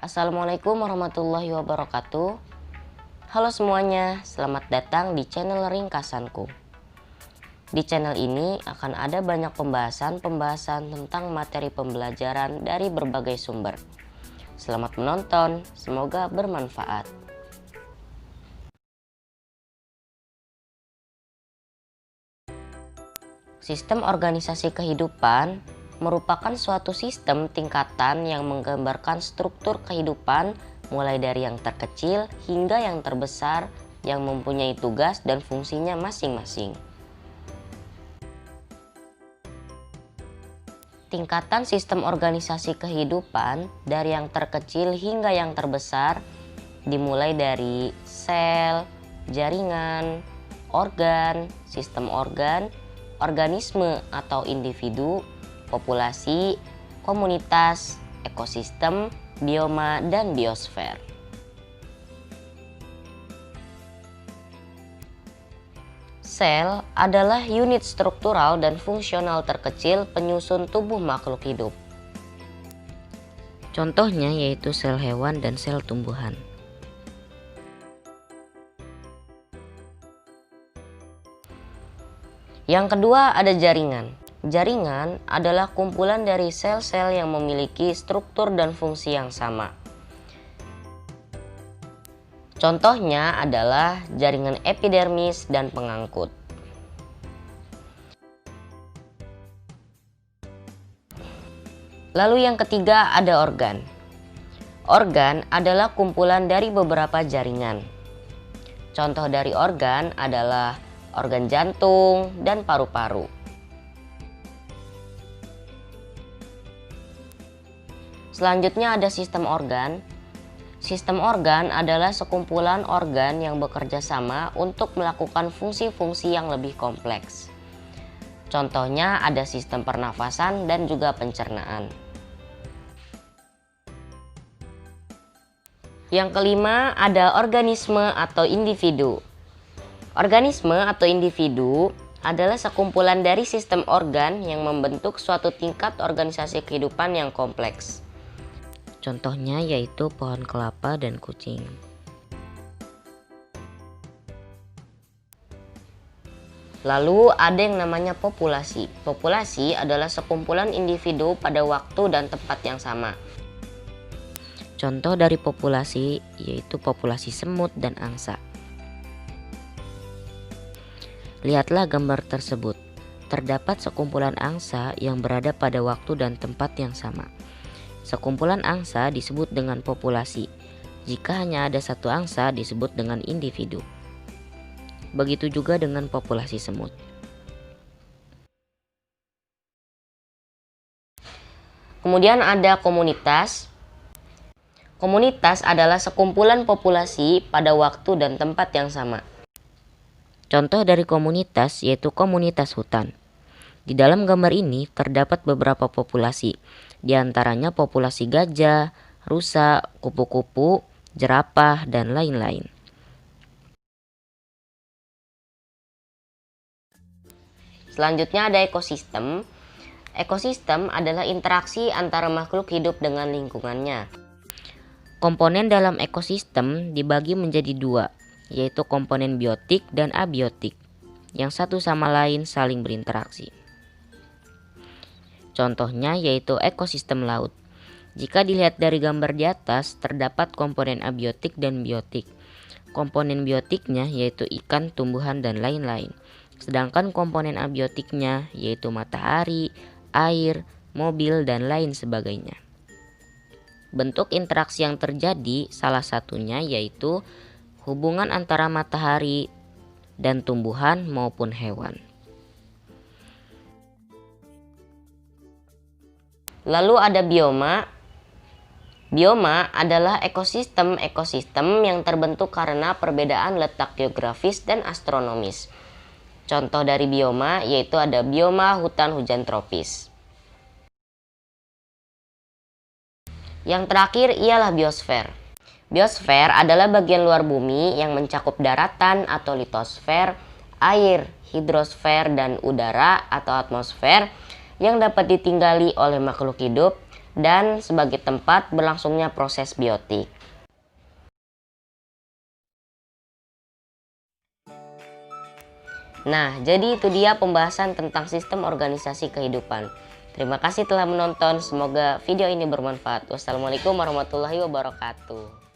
Assalamualaikum warahmatullahi wabarakatuh. Halo semuanya, selamat datang di channel ringkasanku. Di channel ini akan ada banyak pembahasan tentang materi pembelajaran dari berbagai sumber. Selamat menonton, semoga bermanfaat. Sistem organisasi kehidupan merupakan suatu sistem tingkatan yang menggambarkan struktur kehidupan mulai dari yang terkecil hingga yang terbesar yang mempunyai tugas dan fungsinya masing-masing. Tingkatan sistem organisasi kehidupan dari yang terkecil hingga yang terbesar dimulai dari sel, jaringan, organ, sistem organ, organisme atau individu, populasi, komunitas, ekosistem, bioma, dan biosfer. Sel adalah unit struktural dan fungsional terkecil penyusun tubuh makhluk hidup. Contohnya yaitu sel hewan dan sel tumbuhan. Yang kedua ada jaringan. Jaringan adalah kumpulan dari sel-sel yang memiliki struktur dan fungsi yang sama. Contohnya adalah jaringan epidermis dan pengangkut. Lalu yang ketiga ada organ. Organ adalah kumpulan dari beberapa jaringan. Contoh dari organ adalah organ jantung dan paru-paru. Selanjutnya ada sistem organ. Sistem organ adalah sekumpulan organ yang bekerja sama untuk melakukan fungsi-fungsi yang lebih kompleks. Contohnya ada sistem pernafasan dan juga pencernaan. Yang kelima ada organisme atau individu. Organisme atau individu adalah sekumpulan dari sistem organ yang membentuk suatu tingkat organisasi kehidupan yang kompleks. Contohnya yaitu pohon kelapa dan kucing. Lalu ada yang namanya populasi. Populasi adalah sekumpulan individu pada waktu dan tempat yang sama. Contoh dari populasi yaitu populasi semut dan angsa. Lihatlah gambar tersebut. Terdapat sekumpulan angsa yang berada pada waktu dan tempat yang sama. Sekumpulan angsa disebut dengan populasi. Jika hanya ada satu angsa disebut dengan individu. Begitu juga dengan populasi semut. Kemudian ada komunitas. Komunitas adalah sekumpulan populasi pada waktu dan tempat yang sama. Contoh dari komunitas yaitu komunitas hutan. Di dalam gambar ini terdapat beberapa populasi, di antaranya populasi gajah, rusa, kupu-kupu, jerapah, dan lain-lain. Selanjutnya ada ekosistem. Ekosistem adalah interaksi antara makhluk hidup dengan lingkungannya. Komponen dalam ekosistem dibagi menjadi dua, yaitu komponen biotik dan abiotik, yang satu sama lain saling berinteraksi. Contohnya yaitu ekosistem laut. Jika dilihat dari gambar di atas, terdapat komponen abiotik dan biotik. Komponen biotiknya yaitu ikan, tumbuhan, dan lain-lain. Sedangkan komponen abiotiknya yaitu matahari, air, mobil, dan lain sebagainya. Bentuk interaksi yang terjadi salah satunya yaitu hubungan antara matahari dan tumbuhan maupun hewan. Lalu ada bioma. Bioma adalah ekosistem yang terbentuk karena perbedaan letak geografis dan astronomis. Contoh dari bioma yaitu ada bioma hutan hujan tropis. Yang terakhir ialah biosfer. Biosfer adalah bagian luar bumi yang mencakup daratan atau litosfer, air, hidrosfer, dan udara atau atmosfer yang dapat ditinggali oleh makhluk hidup dan sebagai tempat berlangsungnya proses biotik. Nah, jadi itu dia pembahasan tentang sistem organisasi kehidupan. Terima kasih telah menonton, semoga video ini bermanfaat. Wassalamualaikum warahmatullahi wabarakatuh.